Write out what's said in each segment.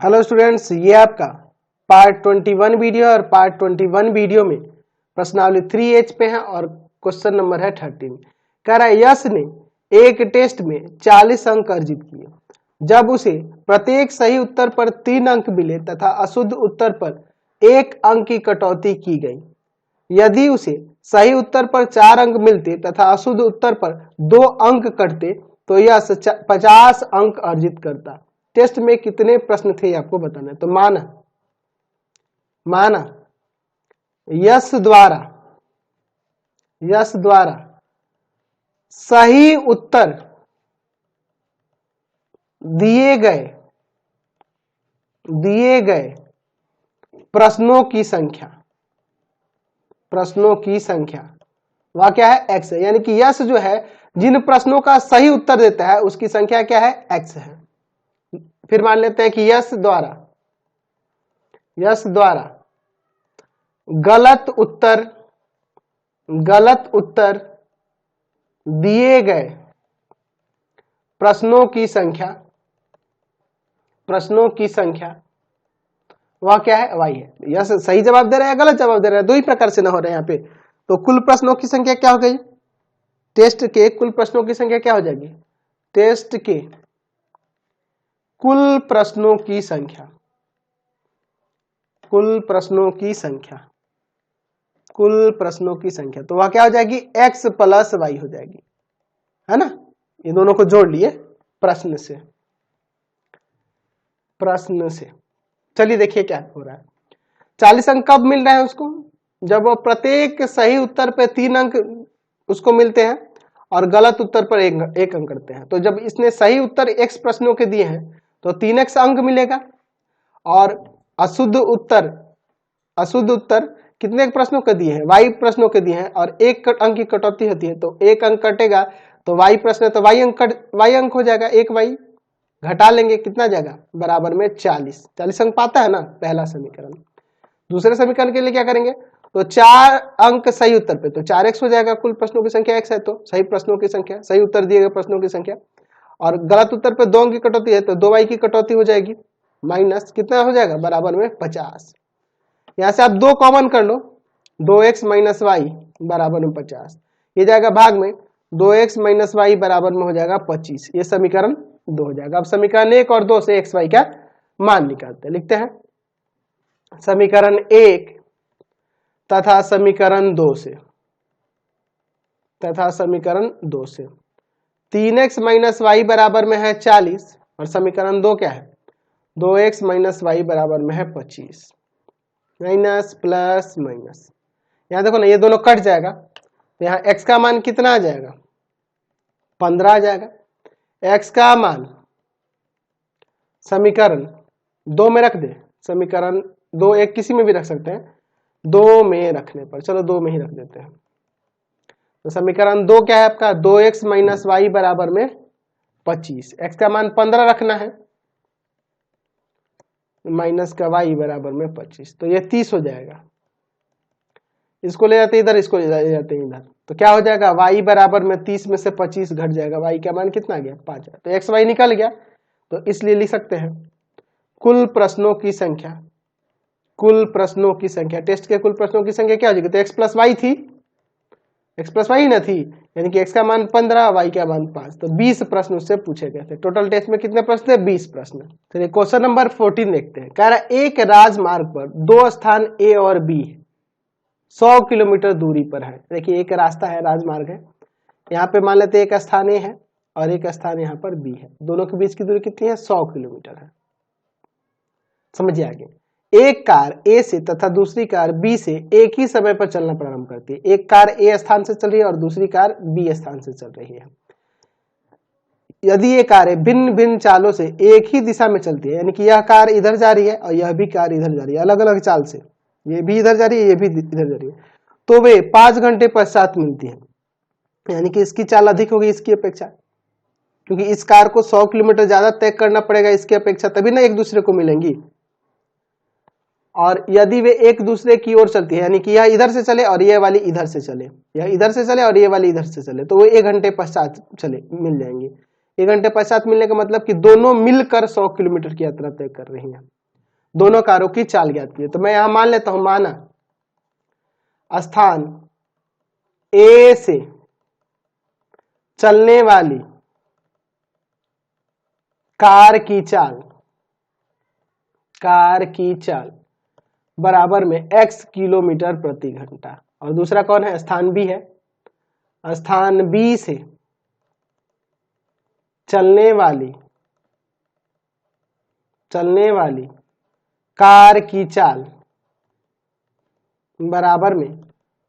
Hello students, ये आपका part 21 video और पार्ट 21 वीडियो में प्रश्नावली 3H पे है और क्वेश्चन नंबर है 13। कह रहा है यश ने एक टेस्ट में 40 अंक अर्जित किए जब उसे प्रत्येक सही उत्तर पर 3 अंक मिले तथा अशुद्ध उत्तर पर 1 अंक की कटौती की गई। यदि उसे सही उत्तर पर 4 अंक मिलते तथा अशुद्ध उत्तर पर 2 अंक कटते तो यश 50 अंक अर्जित करता। टेस्ट में कितने प्रश्न थे आपको बताना है। तो माना यश द्वारा सही उत्तर दिए गए प्रश्नों की संख्या वह क्या है, x है। यानी कि यश जो है जिन प्रश्नों का सही उत्तर देता है उसकी संख्या क्या है, x है। फिर मान लेते हैं कि यश द्वारा गलत उत्तर दिए गए प्रश्नों की संख्या वह क्या है, y है। यश सही जवाब दे रहा है, गलत जवाब दे रहा है, दो ही प्रकार से ना हो रहा है यहाँ पे। तो कुल प्रश्नों की संख्या क्या हो गई, टेस्ट के कुल प्रश्नों की संख्या क्या हो जाएगी, टेस्ट के कुल प्रश्नों की संख्या तो वह क्या हो जाएगी, x प्लस वाई हो जाएगी, है ना। ये दोनों को जोड़ लिए प्रश्न से। चलिए देखिए क्या हो रहा है। 40 अंक कब मिल रहा है उसको, जब वो प्रत्येक सही उत्तर पे 3 अंक उसको मिलते हैं और गलत उत्तर पर एक अंक करते हैं। तो जब इसने सही उत्तर x प्रश्नों के दिए हैं तो 3x अंक मिलेगा और अशुद्ध उत्तर कितने प्रश्नों के दिए हैं, y प्रश्नों के दिए हैं और 1 अंक की कटौती होती है तो 1 अंक कटेगा तो y प्रश्न है तो y अंक हो जाएगा, 1 y घटा लेंगे कितना जाएगा, बराबर में 40 अंक पाता है ना पहला समीकरण। दूसरे समीकरण के लिए क्या करेंगे, तो 4 अंक सही उत्तर पे तो 4x हो जाएगा, कुल प्रश्नों की संख्या x है तो सही प्रश्नों की संख्या, सही उत्तर दिए गए प्रश्नों की संख्या, और गलत उत्तर पे 2 अंक की कटौती है तो 2y की कटौती हो जाएगी, माइनस कितना हो जाएगा, बराबर में 50। यहां से आप 2 कॉमन कर लो, 2x माइनस वाई बराबर में 50, ये जाएगा भाग में 2x माइनस वाई बराबर में हो जाएगा 25। ये समीकरण 2 हो जाएगा। अब समीकरण 1 और 2 से x y का मान निकालते हैं, लिखते हैं समीकरण 1 तथा समीकरण 2 से 3x माइनस वाई बराबर में है 40 और समीकरण 2 क्या है, 2x माइनस वाई बराबर में है 25, माइनस प्लस माइनस, यहां देखो ना ये दोनों कट जाएगा तो यहाँ x का मान कितना आ जाएगा, 15 आ जाएगा। x का मान समीकरण 2 में रख दे, समीकरण 2 एक किसी में भी रख सकते हैं, 2 में रखने पर चलो 2 में ही रख देते हैं। तो समीकरण 2 क्या है आपका, 2x माइनस वाई बराबर में 25, x का मान 15 रखना है, माइनस का y बराबर में 25, तो ये 30 हो जाएगा। इसको ले जाते इधर, इसको ले जाते इधर, तो क्या हो जाएगा, y बराबर में 30 में से 25 घट जाएगा, y का मान कितना गया, 5। तो x y निकल गया, तो इसलिए लिख सकते हैं कुल प्रश्नों की संख्या, टेस्ट के कुल प्रश्नों की संख्या क्या हो जाएगी, तो x प्लस वाई थी, x प्लस वाई ना थी, यानी कि x का मान 15, y का मान 5, तो 20 प्रश्न उससे पूछे गए थे। टोटल टेस्ट में कितने प्रश्न थे, 20 प्रश्न। चलिए क्वेश्चन नंबर 14 देखते हैं। कह रहा है एक राजमार्ग पर 2 स्थान A और B 100 किलोमीटर दूरी पर है। देखिए एक रास्ता है, राजमार्ग है, यहाँ पे मान लेते हैं एक स्थान A है और एक स्थान यहाँ पर B है, दोनों के बीच की दूरी कितनी है, 100 किलोमीटर है। समझिए आगे, एक कार A से तथा दूसरी कार B से एक ही समय पर चलना प्रारंभ करती है। एक कार A स्थान से चल रही है और दूसरी कार B स्थान से चल रही है। यदि ये कारें भिन्न भिन्न चालों से एक ही दिशा में चलती है, यानी कि यह कार इधर जा रही है और यह भी कार इधर जा रही है, अलग अलग चाल से, ये भी इधर जा रही है, ये भी इधर जा रही है, तो वे 5 घंटे पश्चात मिलती है। यानी कि इसकी चाल अधिक होगी इसकी अपेक्षा, क्योंकि इस कार को 100 किलोमीटर ज्यादा तय करना पड़ेगा इसकी अपेक्षा, तभी ना एक दूसरे को मिलेंगी। और यदि वे एक दूसरे की ओर चलती है, यानी कि यह इधर से चले और ये वाली इधर से चले, यह इधर से चले और ये वाली इधर से चले, तो वो 1 घंटे पश्चात चले मिल जाएंगे। 1 घंटे पश्चात मिलने का मतलब कि दोनों मिलकर 100 किलोमीटर की यात्रा तय कर रही हैं। दोनों कारों की चाल ज्ञात की है। तो मैं यहां मान लेता हूं, माना स्थान ए से चलने वाली कार की चाल बराबर में x किलोमीटर प्रति घंटा। और दूसरा कौन है? स्थान बी है। स्थान बी से चलने वाली कार की चाल बराबर में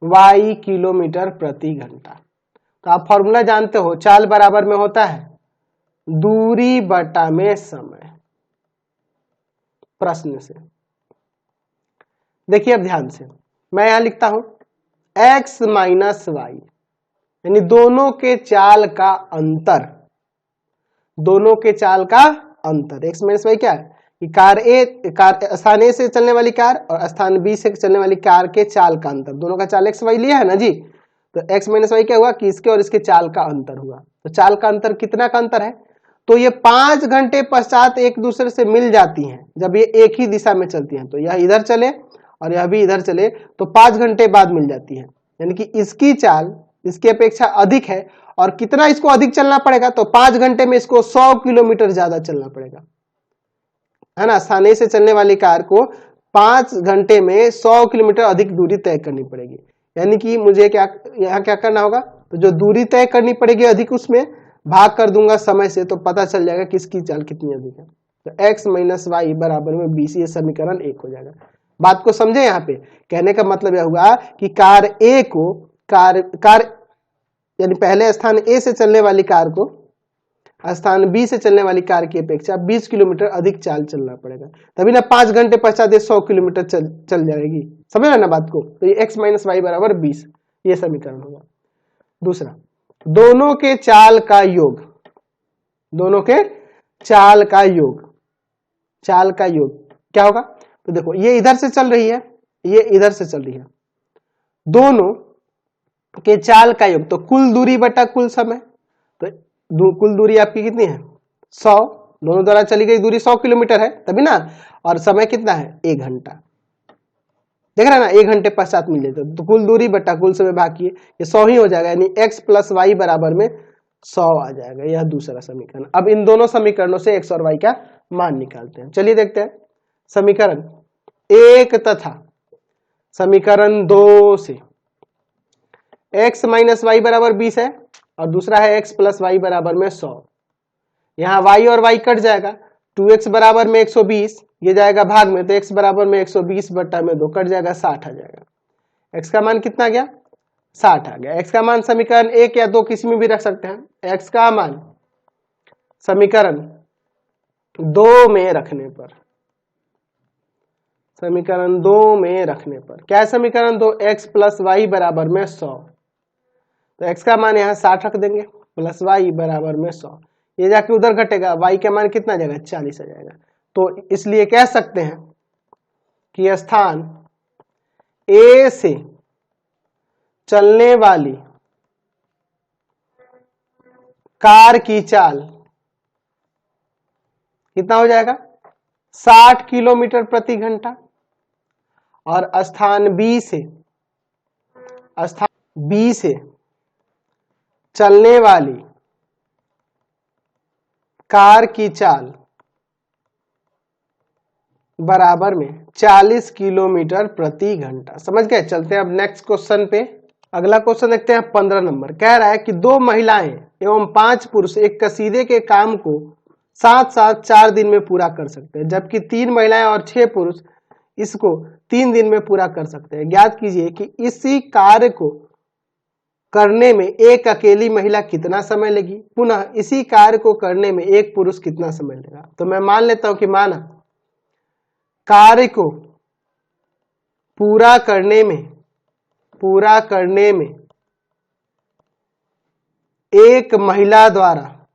y किलोमीटर प्रति घंटा। तो आप फॉर्मूला जानते हो, चाल बराबर में होता है दूरी बटा में समय। प्रश्न से देखिए, अब ध्यान से मैं यहां लिखता हूं x माइनस वाई, यानी दोनों के चाल का अंतर। दोनों के चाल का अंतर x माइनस वाई क्या है कि स्थान ए से चलने वाली कार और स्थान बी से चलने वाली कार के चाल का अंतर। दोनों का चाल x वाई लिया है ना जी, तो x माइनस वाई क्या हुआ कि इसके और इसके चाल का अंतर हुआ। तो चाल का अंतर कितना का अंतर है? तो ये 5 घंटे पश्चात एक दूसरे से मिल जाती हैं। जब ये एक ही दिशा में चलती हैं, तो यह इधर चले और यह भी इधर चले तो 5 घंटे बाद मिल जाती है। यानी कि इसकी चाल इसकी अपेक्षा अधिक है। और कितना इसको अधिक चलना पड़ेगा? तो 5 घंटे में इसको 100 किलोमीटर ज्यादा चलना पड़ेगा, है ना। स्थान से चलने वाली कार को 5 घंटे में 100 किलोमीटर अधिक दूरी तय करनी पड़ेगी। यानी कि मुझे यहाँ क्या करना होगा? तो जो दूरी तय करनी पड़ेगी अधिक, उसमें भाग कर दूंगा समय से, तो पता चल जाएगा किसकी चाल कितनी अधिक है। तो x माइनस वाई बराबर में 20, ये समीकरण 1 हो जाएगा। बात को समझे? यहाँ पे कहने का मतलब यह हुआ कि कार ए को कार यानी पहले स्थान ए से चलने वाली कार को स्थान बी से चलने वाली कार की अपेक्षा 20 किलोमीटर अधिक चाल चलना पड़ेगा, तभी ना 5 घंटे पश्चात 100 किलोमीटर चल जाएगी। समझ ना बात को? तो ये x माइनस वाई बराबर 20, ये समीकरण होगा। दूसरा, दोनों के चाल का योग। दोनों के चाल का योग क्या होगा? तो देखो, ये इधर से चल रही है, ये इधर से चल रही है। दोनों के चाल का योग, तो कुल दूरी बटा कुल समय। तो कुल दूरी आपकी कितनी है? 100। दोनों द्वारा चली गई दूरी 100 किलोमीटर है, तभी ना। और समय कितना है? 1 घंटा। देख रहे हैं ना, 1 घंटे पश्चात मिल जाते, तो कुल दूरी बटा कुल समय बाकी है, ये 100 ही हो जाएगा। यानी x प्लस वाई बराबर में 100 आ जाएगा। यह दूसरा समीकरण। अब इन दोनों समीकरणों से x और y का मान निकालते हैं। चलिए देखते हैं। समीकरण 1 तथा समीकरण 2 से x माइनस वाई बराबर 20 है और दूसरा है x प्लस वाई बराबर में 100। यहाँ y और y कट जाएगा, 2x बराबर में 120, ये जाएगा भाग में, तो x बराबर में 120 बट्टा में 2 कट जाएगा, 60 आ जाएगा। x का मान कितना गया? 60 आ गया। x का मान समीकरण 1 या 2 किसी में भी रख सकते हैं। x का मान समीकरण 2 में रखने पर, समीकरण 2 में रखने पर क्या है? समीकरण 2 x प्लस वाई बराबर में 100। तो x का मान यहाँ 60 रख देंगे, प्लस वाई बराबर में 100। ये जाके उधर घटेगा, y का मान कितना जाएगा? 40 आ जाएगा। तो इसलिए कह सकते हैं कि स्थान A से चलने वाली कार की चाल कितना हो जाएगा? 60 किलोमीटर प्रति घंटा। और स्थान B से चलने वाली कार की चाल बराबर में 40 किलोमीटर प्रति घंटा। समझ गए? चलते हैं अब नेक्स्ट क्वेश्चन पे। अगला क्वेश्चन देखते हैं 15 नंबर। कह रहा है कि 2 महिलाएं एवं 5 पुरुष एक कसीदे के काम को साथ साथ 4 दिन में पूरा कर सकते हैं, जबकि 3 महिलाएं और 6 पुरुष इसको 3 दिन में पूरा कर सकते हैं। ज्ञात कीजिए कि इसी कार्य को करने में एक अकेली महिला कितना समय लेगी, पुनः इसी कार्य को करने में एक पुरुष कितना समय लेगा। तो मैं मान लेता हूं कि माना कार्य को पूरा करने में एक महिला द्वारा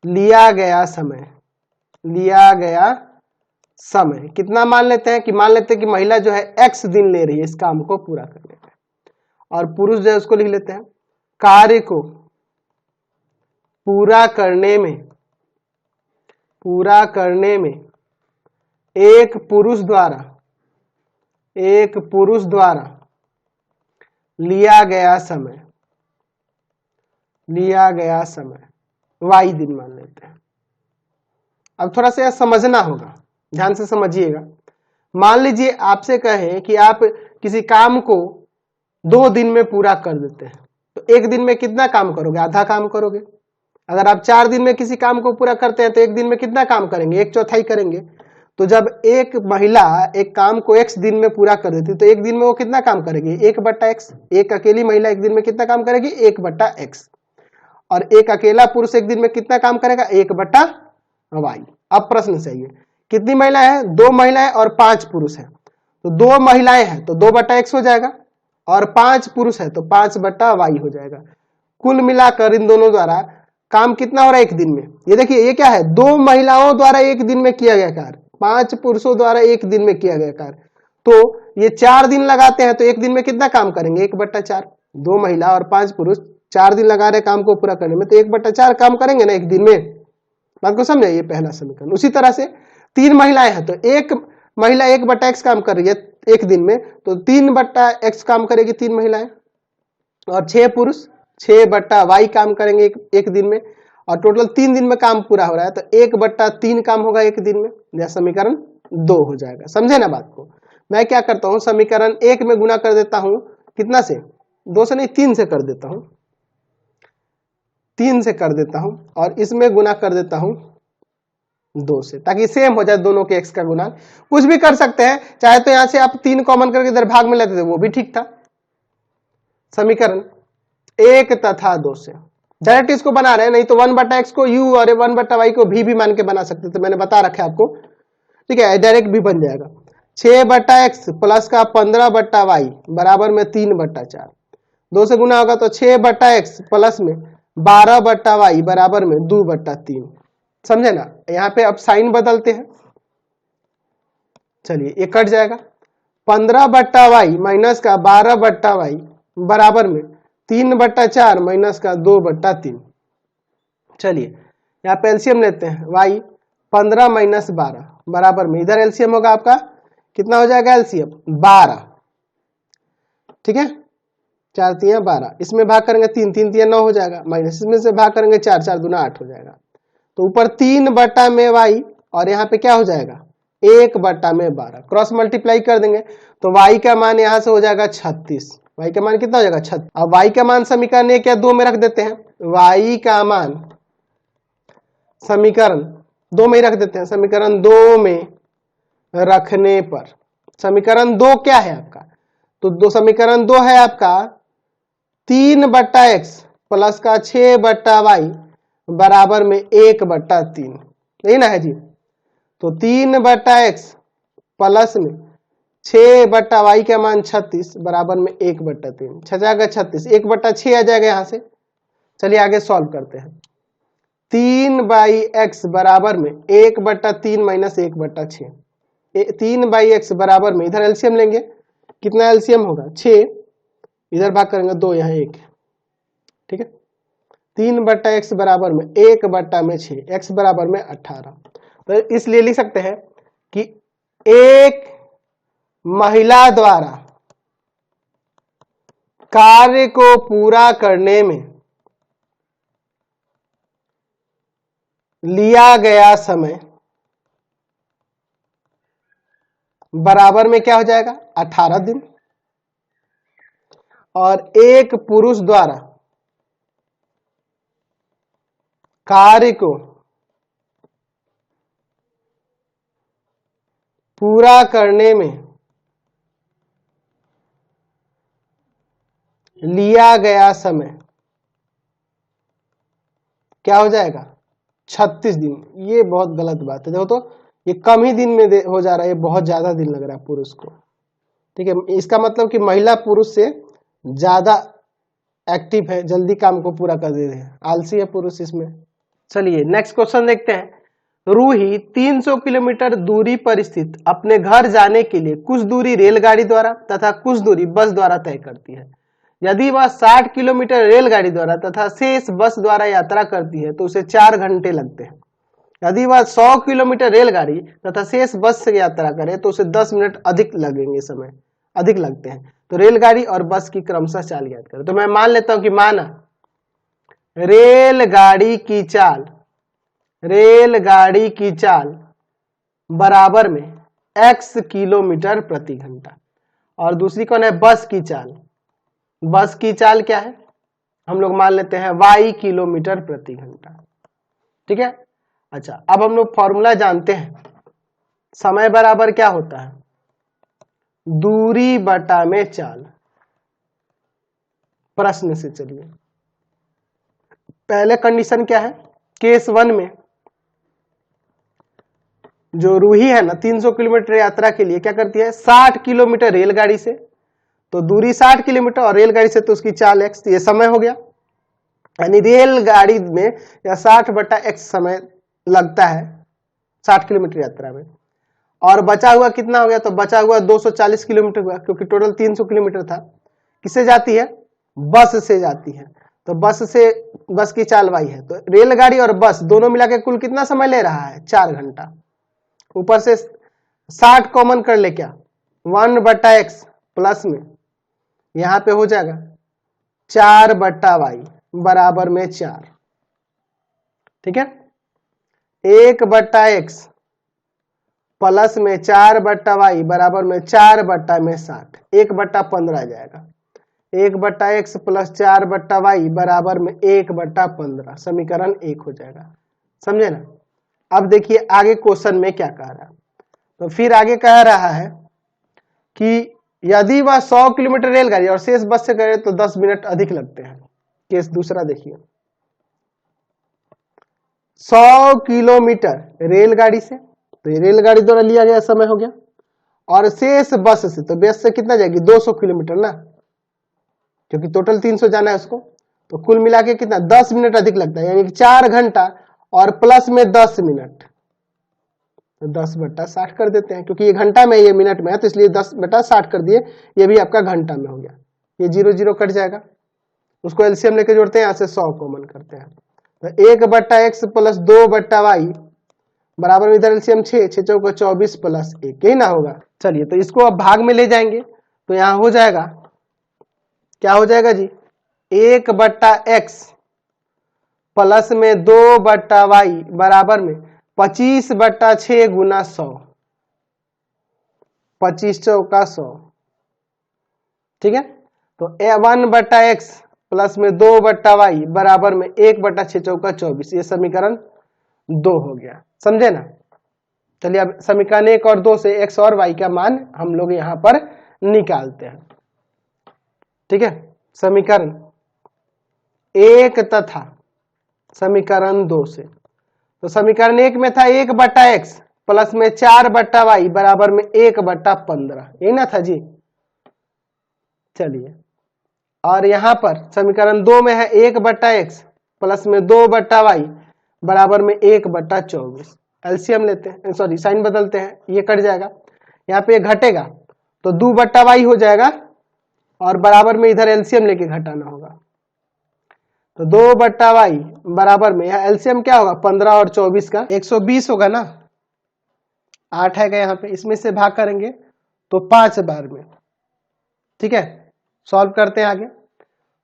लिया गया समय कितना मान लेते हैं? कि मान लेते हैं कि महिला जो है x दिन ले रही है इस काम को पूरा करने में, और पुरुष जो है उसको लिख लेते हैं कार्य को पूरा करने में एक पुरुष द्वारा लिया गया समय y दिन मान लेते हैं। अब थोड़ा सा समझना होगा, ध्यान से समझिएगा। मान लीजिए आपसे कहें कि आप किसी काम को 2 दिन में पूरा कर देते हैं, तो 1 दिन में कितना काम करोगे? आधा काम करोगे। अगर आप 4 दिन में किसी काम को पूरा करते हैं तो 1 दिन में कितना काम करेंगे? 1/4 करेंगे। तो जब एक महिला एक काम को x दिन में पूरा कर देती है तो 1 दिन में वो कितना काम करेगी? 1/x। एक अकेली महिला 1 दिन में कितना काम करेगी? 1/x। और एक अकेला पुरुष 1 दिन में कितना काम करेगा? 1/y। अब प्रश्न चाहिए कितनी महिलाएं हैं? 2 महिलाएं और 5 पुरुष हैं। तो 2 महिलाएं हैं तो 2/x हो जाएगा और 5 पुरुष है तो 5/y हो जाएगा। कुल मिलाकर इन दोनों द्वारा काम कितना हो रहा है 1 दिन में? ये देखिए ये क्या है? 2 महिलाओं द्वारा 1 दिन में किया गया कार्य, 5 पुरुषों द्वारा 1 दिन में किया गया कार्य। तो ये 4 दिन लगाते हैं तो 1 दिन में कितना काम करेंगे? 1/4। 2 महिला और 5 पुरुष 4 दिन लगा रहे काम को पूरा करने में, तो 1/4 काम करेंगे ना 1 दिन में। बात को समझे? ये पहला समीकरण। उसी तरह से 3 महिलाएं हैं तो एक महिला 1/x काम कर रही है 1 दिन में, तो 3/x काम करेगी 3 महिलाएं। और 6 पुरुष 6/y काम करेंगे 1 दिन में, और टोटल 3 दिन में काम पूरा हो रहा है तो 1/3 काम होगा 1 दिन में। यह समीकरण 2 हो जाएगा। समझे ना बात को? मैं क्या करता हूं, समीकरण 1 में गुना कर देता हूं, कितना से? 2 से नहीं 3 से कर देता हूं, 3 से कर देता हूं, और इसमें गुना कर देता हूं 2 से, ताकि सेम हो जाए दोनों के x का गुना। कुछ भी कर सकते हैं, चाहे तो यहां से आप 3 कॉमन करके इधर भाग में लेते थे वो भी ठीक था। समीकरण 1 तथा 2 से डायरेक्ट इसको बना रहे हैं, नहीं तो 1/x को u और 1/y को भी मान के बना सकते थे, मैंने बता रखा है आपको। ठीक है, डायरेक्ट भी बन जाएगा। 6/x प्लस का 15/y बराबर में 3/4। 2 से गुना होगा तो 6/x प्लस में 12/y बराबर में 2/3। समझे ना? यहाँ पे अब साइन बदलते हैं। चलिए ये कट जाएगा। 15/y माइनस का 12/y बराबर में 3/4 माइनस का 2/3। चलिए यहाँ पे एलसीएम लेते हैं। y 15 माइनस 12 बराबर में, इधर एलसीएम होगा आपका कितना हो जाएगा? एलसीएम 12। ठीक है, 4 3 12, इसमें भाग करेंगे 3 3 3 9 हो जाएगा, माइनस इसमें से भाग करेंगे 4 4 दूना 8 हो जाएगा। तो ऊपर 3 में y और यहाँ पे क्या हो जाएगा? 1/12। क्रॉस मल्टीप्लाई कर देंगे तो y का मान यहाँ से हो जाएगा 36। y का मान कितना हो जाएगा? 36। अब y का मान समीकरण 1 या 2 में रख देते हैं। y का मान समीकरण 2 में ही रख देते हैं। समीकरण 2 में रखने पर समीकरण 2 क्या है आपका? तो समीकरण 2 है आपका 3/x प्लस का 6/y बराबर में 1/3। यही ना है जी? तो 3/x प्लस में 6/y का मान 36 बराबर में 1/3। 6 जाएगा 36, 1/6 आ जाएगा यहाँ से। चलिए आगे सॉल्व करते हैं। 3/x बराबर में 1/3 माइनस 1/6। 3/x बराबर में, इधर एलसीएम लेंगे, कितना एलसीएम होगा? 6, इधर भाग करेंगे 2, यहाँ 1। ठीक है, 3/x बराबर में 1/6, x बराबर में 18। तो इसलिए लिख सकते हैं कि एक महिला द्वारा कार्य को पूरा करने में लिया गया समय बराबर में क्या हो जाएगा? 18 दिन। और एक पुरुष द्वारा कार्य को पूरा करने में लिया गया समय क्या हो जाएगा? 36 दिन। ये बहुत गलत बात है। देखो तो ये कम ही दिन में हो जा रहा है, ये बहुत ज्यादा दिन लग रहा है पुरुष को। ठीक है, इसका मतलब कि महिला पुरुष से ज्यादा एक्टिव है, जल्दी काम को पूरा कर दे रहे हैं, आलसी है पुरुष इसमें। चलिए नेक्स्ट क्वेश्चन देखते हैं। रूही 300 किलोमीटर दूरी पर स्थित अपने घर जाने के लिए कुछ दूरी रेलगाड़ी द्वारा तथा कुछ दूरी बस द्वारा तय करती है। यदि वह 60 किलोमीटर रेलगाड़ी द्वारा तथा शेष बस द्वारा यात्रा करती है तो उसे 4 घंटे लगते हैं। यदि वह 100 किलोमीटर रेलगाड़ी तथा शेष बस से यात्रा करे तो उसे 10 मिनट अधिक लगेंगे, समय अधिक लगते हैं। तो रेलगाड़ी और बस की क्रमशः चाल ज्ञात करें। तो मैं मान लेता हूं कि माना रेलगाड़ी की चाल बराबर में x किलोमीटर प्रति घंटा, और दूसरी कौन है, बस की चाल क्या है, हम लोग मान लेते हैं y किलोमीटर प्रति घंटा। ठीक है। अच्छा, अब हम लोग फॉर्मूला जानते हैं, समय बराबर क्या होता है, दूरी बटा में चाल। प्रश्न से चलिए, पहले कंडीशन क्या है, केस 1 में जो रूही है ना 300 किलोमीटर यात्रा के लिए क्या करती है, 60 किलोमीटर रेलगाड़ी से, तो दूरी 60 किलोमीटर और रेलगाड़ी से तो उसकी चाल x, ये समय हो गया। यानी रेलगाड़ी में या 60/x समय लगता है 60 किलोमीटर यात्रा में, और बचा हुआ कितना हो गया, तो बचा हुआ 240 किलोमीटर हुआ, क्योंकि टोटल 300 किलोमीटर था। किससे जाती है, बस से जाती है, तो बस की चाल y है। तो रेलगाड़ी और बस दोनों मिला के कुल कितना समय ले रहा है, 4 घंटा। ऊपर से 60 कॉमन कर ले, क्या 1/x प्लस में यहां पे हो जाएगा 4/y बराबर में 4। ठीक है, 1/x प्लस में 4/y बराबर में 4/60, 1/15 आ जाएगा। 1/x प्लस 4/y बराबर में 1/15, समीकरण 1 हो जाएगा। समझे ना। अब देखिए आगे क्वेश्चन में क्या कह रहा है, तो फिर आगे कह रहा है कि यदि वह 100 किलोमीटर रेलगाड़ी और शेष बस से करे तो 10 मिनट अधिक लगते हैं। केस दूसरा देखिए, 100 किलोमीटर रेलगाड़ी से, तो ये रेलगाड़ी द्वारा लिया गया समय हो गया, और शेष बस से, तो बस से कितना जाएगी 200 किलोमीटर ना, क्योंकि टोटल 300 जाना है उसको, तो कुल मिला के कितना 10 मिनट अधिक लगता है, यानी कि 4 घंटा और प्लस में 10 मिनट, तो 10/60 कर देते हैं, क्योंकि ये घंटा में ये मिनट में है, तो इसलिए 10/60 कर दिए, ये भी आपका घंटा में हो गया। ये 0 0 कट जाएगा, उसको एलसीएम लेके जोड़ते हैं, यहां से 100 कॉमन करते हैं, तो 1/x प्लस 2/y बराबर में इधर एलसीएम 6 चौका 24 प्लस 1, यही ना होगा। चलिए, तो इसको अब भाग में ले जाएंगे, तो यहां हो जाएगा, क्या हो जाएगा जी, 1/x प्लस में 2/y बराबर में 25/6 गुना 100, 25 चौका 100। ठीक है, तो 1/x प्लस में 2/y बराबर में 1/6 चौका 24, ये समीकरण 2 हो गया। समझे ना। चलिए, अब समीकरण 1 और 2 से x और y का मान हम लोग यहां पर निकालते हैं। ठीक है, समीकरण 1 तथा समीकरण 2 से, तो समीकरण 1 में था 1/x प्लस में 4/y बराबर में 1/15, यही ना था जी। चलिए, और यहां पर समीकरण 2 में है 1/x प्लस में 2/y बराबर में 1/24। एलसीएम लेते हैं, सॉरी साइन बदलते हैं, ये कट जाएगा, यहाँ पे घटेगा तो 2/y हो जाएगा, और बराबर में इधर एलसीएम लेके घटाना होगा, तो 2/y बराबर में यहाँ एलसीएम क्या होगा, 15 और 24 का 120 होगा ना, 8 है यहाँ पे, इसमें से भाग करेंगे तो 5 बार में। ठीक है, सॉल्व करते हैं आगे,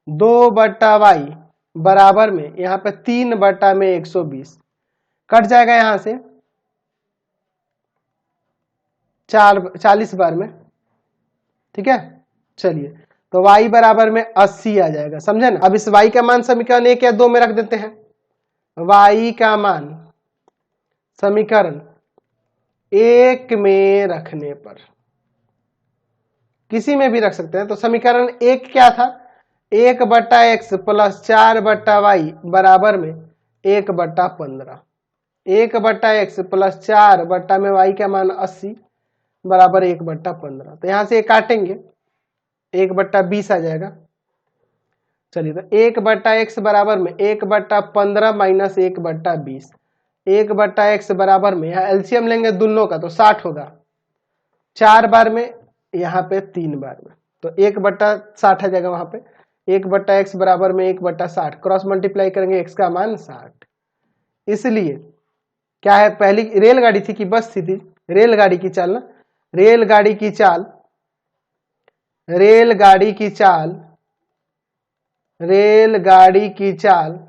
2/y बराबर में यहाँ पे 3/120 कट जाएगा यहां से 40 बार में। ठीक है, चलिए, तो y बराबर में 80 आ जाएगा। समझे ना। अब इस y का मान समीकरण 1 या 2 में रख देते हैं, y का मान समीकरण 1 में रखने पर, किसी में भी रख सकते हैं, तो समीकरण 1 क्या था, 1/x प्लस 4/y बराबर में 1/15, 1/x प्लस 4 बट्टा में y का मान 80 बराबर 1/15, तो यहां से काटेंगे 1/20 आ जाएगा। चलिए, तो 1/x बराबर में 1/15 माइनस 1/20, 1/x बराबर में यहाँ एलसीएम लेंगे दोनों का तो 60 होगा, 4 बार में यहाँ पे 3 बार में, तो 1/60 आ जाएगा वहां पे। 1/x बराबर में 1/60, क्रॉस मल्टीप्लाई करेंगे x का मान 60। इसलिए क्या है, पहली रेलगाड़ी थी कि बस थी? रेलगाड़ी की चाल ना, रेलगाड़ी की चाल, रेलगाड़ी की चाल, रेलगाड़ी की चाल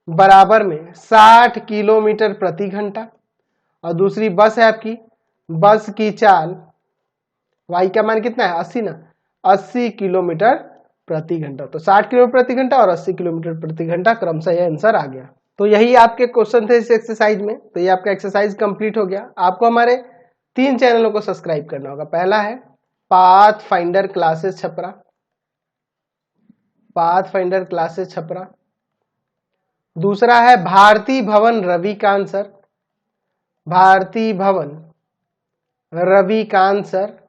बराबर में 60 किलोमीटर प्रति घंटा। और दूसरी बस है आपकी, बस की चाल y का मान कितना है 80 ना, 80 किलोमीटर प्रति घंटा। तो 60 किलोमीटर प्रति घंटा और 80 किलोमीटर प्रति घंटा क्रमशः यह आंसर आ गया। तो यही आपके क्वेश्चन थे इस एक्सरसाइज में। तो ये आपका एक्सरसाइज कंप्लीट हो गया। आपको हमारे 3 चैनलों को सब्सक्राइब करना होगा। पहला है path finder classes Chhapra, path finder classes Chhapra. दूसरा है भारती भवन रविकांत सर, भारती भवन रविकांत सर।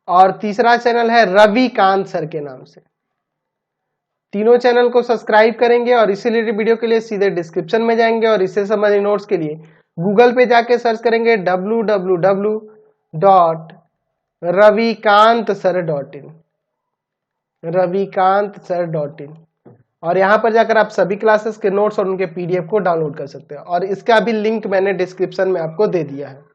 और तीसरा चैनल है रविकांत सर के नाम से। तीनों चैनल को सब्सक्राइब करेंगे और इसी रिलेटेड वीडियो के लिए सीधे डिस्क्रिप्शन में जाएंगे और इससे संबंधित नोट्स के लिए गूगल पे जाके सर्च करेंगे www.ravikantsir.in, ravikantsir.in। और यहाँ पर जाकर आप सभी क्लासेस के नोट्स और उनके PDF को डाउनलोड कर सकते हैं और इसका भी लिंक मैंने डिस्क्रिप्शन में आपको दे दिया है।